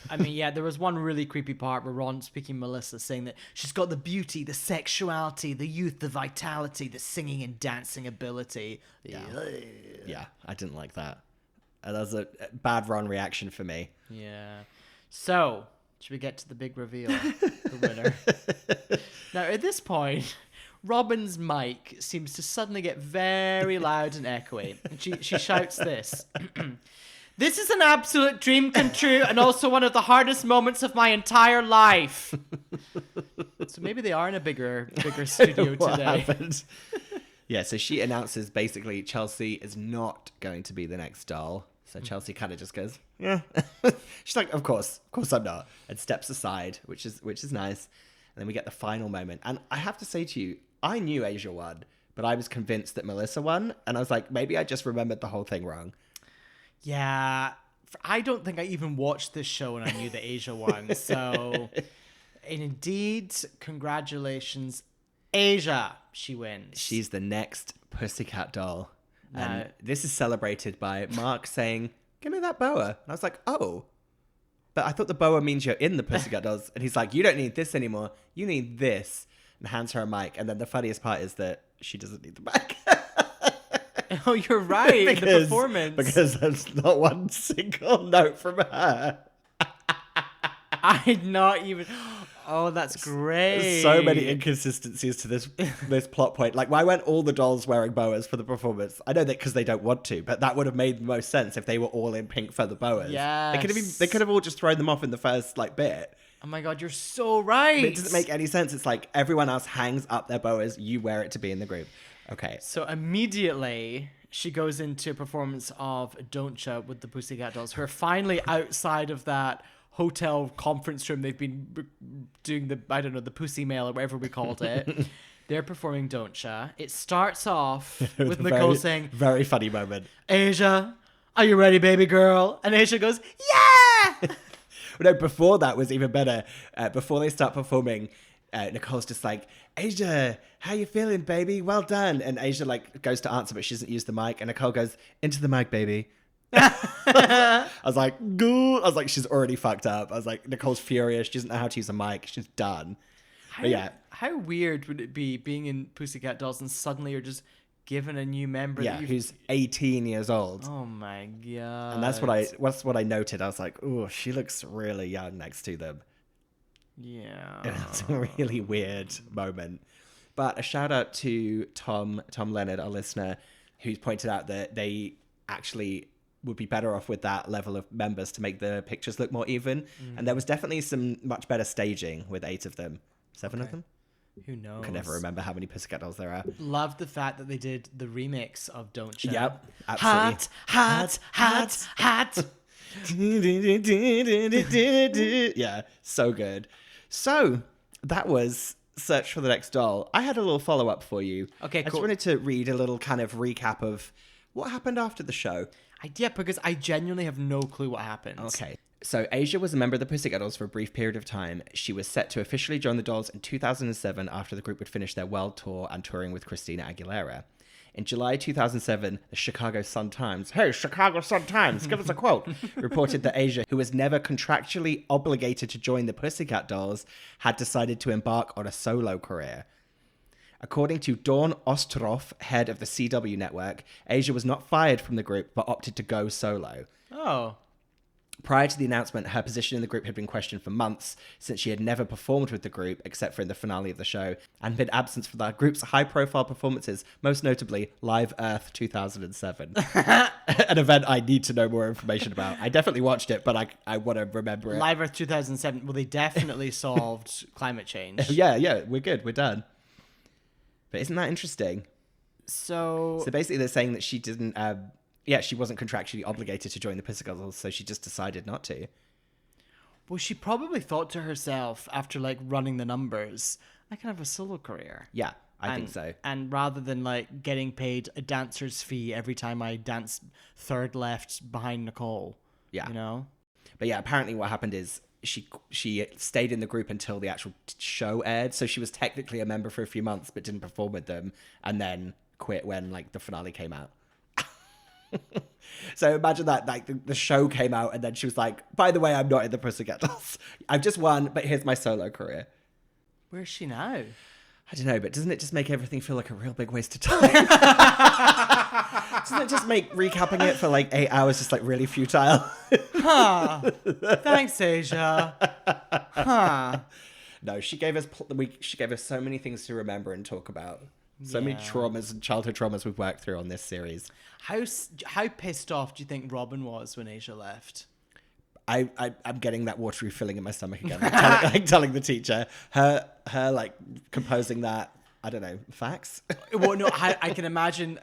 I mean, yeah, there was one really creepy part where Ron speaking Melissa saying that she's got the beauty, the sexuality, the youth, the vitality, the singing and dancing ability. Yeah, I didn't like that. That was a bad Ron reaction for me. Yeah. So, should we get to the big reveal? The winner. Now, at this point, Robin's mic seems to suddenly get very loud and echoey. And she shouts this. This is an absolute dream come true and also one of the hardest moments of my entire life. So maybe they are in a bigger studio What today. happened? Yeah, so she announces basically Chelsea is not going to be the next doll. So Chelsea kind of just goes, yeah. She's like, of course I'm not, and steps aside, which is nice. And then we get the final moment. And I have to say to you, I knew Asia won, but I was convinced that Melissa won. And I was like, maybe I just remembered the whole thing wrong. Yeah, I don't think I even watched this show and I knew that Asia won. So, and indeed, congratulations, Asia. She wins. She's the next Pussycat doll. And this is celebrated by Mark saying, give me that boa. And I was like, oh. But I thought the boa means you're in the Pussycat Dolls. And he's like, you don't need this anymore. You need this. And hands her a mic. And then the funniest part is that she doesn't need the mic. Oh, you're right. The performance. Because there's not one single note from her. I'd not even... Oh, that's great. There's so many inconsistencies to this plot point. Like, why weren't all the dolls wearing boas for the performance? I know that because they don't want to, but that would have made the most sense if they were all in pink feather boas. Yeah. They could have all just thrown them off in the first bit. Oh my god, you're so right. But it doesn't make any sense. It's like everyone else hangs up their boas, you wear it to be in the group. Okay. So immediately she goes into a performance of Don't Ya with the Pussycat Dolls, who are finally outside of that hotel conference room they've been doing the pussy mail or whatever we called it. They're performing Don't Ya. It starts off with Nicole saying, very funny moment. Asia, are you ready, baby girl? And Asia goes, yeah! No, before that was even better. Before they start performing, Nicole's just like, Asia, how you feeling, baby? Well done. And Asia goes to answer, but she doesn't use the mic. And Nicole goes, into the mic, baby. I was like, goo. I was like, she's already fucked up. I was like, Nicole's furious. She doesn't know how to use a mic. She's done. But yeah. How weird would it be being in Pussycat Dolls and suddenly you're just given a new member? Yeah, who's 18 years old. Oh my god. And that's what I noted. I was like, oh, she looks really young next to them. Yeah. It's a really weird moment. But a shout out to Tom Leonard, our listener, who's pointed out that they actually would be better off with that level of members to make the pictures look more even. And there was definitely some much better staging with 8 of them. 7 of them? Who knows? I can never remember how many Pussycat Dolls there are. Love the fact that they did the remix of Don't Ya. Yep, absolutely. Hot. Yeah, so good. So that was Search for the Next Doll. I had a little follow-up for you. Okay, I just cool. wanted to read a little kind of recap of what happened after the show. Yeah, because I genuinely have no clue what happened. Okay. So Asia was a member of the Pussycat Dolls for a brief period of time. She was set to officially join the Dolls in 2007 after the group would finish their world tour and touring with Christina Aguilera. In July 2007, the Chicago Sun-Times, hey, Chicago Sun-Times, give us a quote, reported that Asia, who was never contractually obligated to join the Pussycat Dolls, had decided to embark on a solo career. According to Dawn Ostroff, head of the CW network, Asia was not fired from the group, but opted to go solo. Oh. Prior to the announcement, her position in the group had been questioned for months, since she had never performed with the group, except for in the finale of the show, and been absent from the group's high-profile performances, most notably Live Earth 2007. An event I need to know more information about. I definitely watched it, but I want to remember it. Live Earth 2007. Well, they definitely solved climate change. Yeah, we're good. We're done. But isn't that interesting? So basically they're saying that she didn't... she wasn't contractually obligated to join the Pussycat Dolls, so she just decided not to. Well, she probably thought to herself after running the numbers, I can have a solo career. Yeah, I think so. And rather than getting paid a dancer's fee every time I dance third left behind Nicole. Yeah. You know? But yeah, apparently what happened is she stayed in the group until the actual show aired, so she was technically a member for a few months but didn't perform with them, and then quit when the finale came out. So imagine that, the show came out and then she was like, by the way, I'm not in the Pussycat Dolls. I've just won, but here's my solo career. Where's she now? I don't know, but doesn't it just make everything feel like a real big waste of time? Doesn't it just make recapping it for 8 hours just really futile? Huh. Thanks, Asia. Huh. No, she gave us so many things to remember and talk about. So many traumas and childhood traumas we've worked through on this series. How pissed off do you think Robin was when Asia left? I'm getting that watery feeling in my stomach again. Telling the teacher, her like composing that, I don't know, facts. Well, no, I can imagine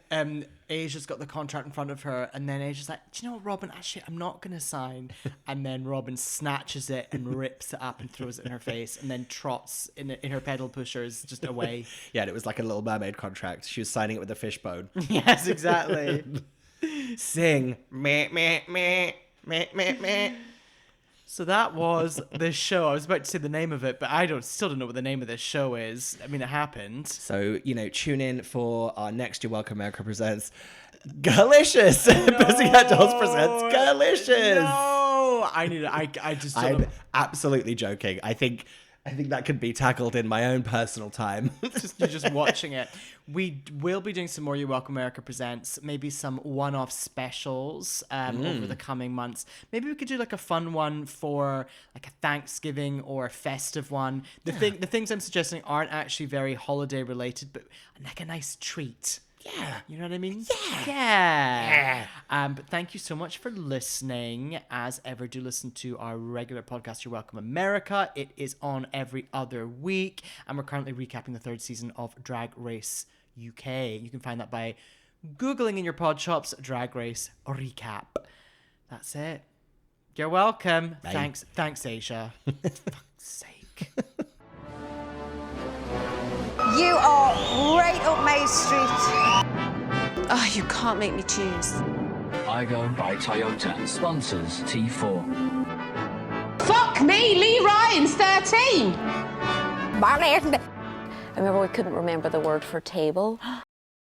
Asia's got the contract in front of her, and then Asia's like, do you know what, Robin, actually, I'm not going to sign. And then Robin snatches it and rips it up and throws it in her face, and then trots in her pedal pushers just away. Yeah, and it was like a Little Mermaid contract. She was signing it with a fishbone. Yes, exactly. Sing. Meh, meh, meh, meh, meh, meh. So that was the show. I was about to say the name of it, but still don't know what the name of this show is. I mean, it happened. So, tune in for our next You're Welcome America presents Girlicious. Pussycat Dolls presents Girlicious. No, I just don't I'm know. absolutely joking. I think that could be tackled in my own personal time. You're just watching it. We will be doing some more You're Welcome America Presents, maybe some one-off specials over the coming months. Maybe we could do like a fun one for like a Thanksgiving or a festive one. The things I'm suggesting aren't actually very holiday related, but like a nice treat. Yeah. You know what I mean? Yeah. But thank you so much for listening. As ever, do listen to our regular podcast, You're Welcome America. It is on every other week. And we're currently recapping the 3rd season of Drag Race UK. You can find that by Googling in your pod shops, Drag Race Recap. That's it. You're welcome. Bye. Thanks, Asia. For fuck's sake. You are right up my street. Oh, you can't make me choose. Igo by Toyota sponsors T4. Fuck me, Lee Ryan's 13. I remember we couldn't remember the word for table.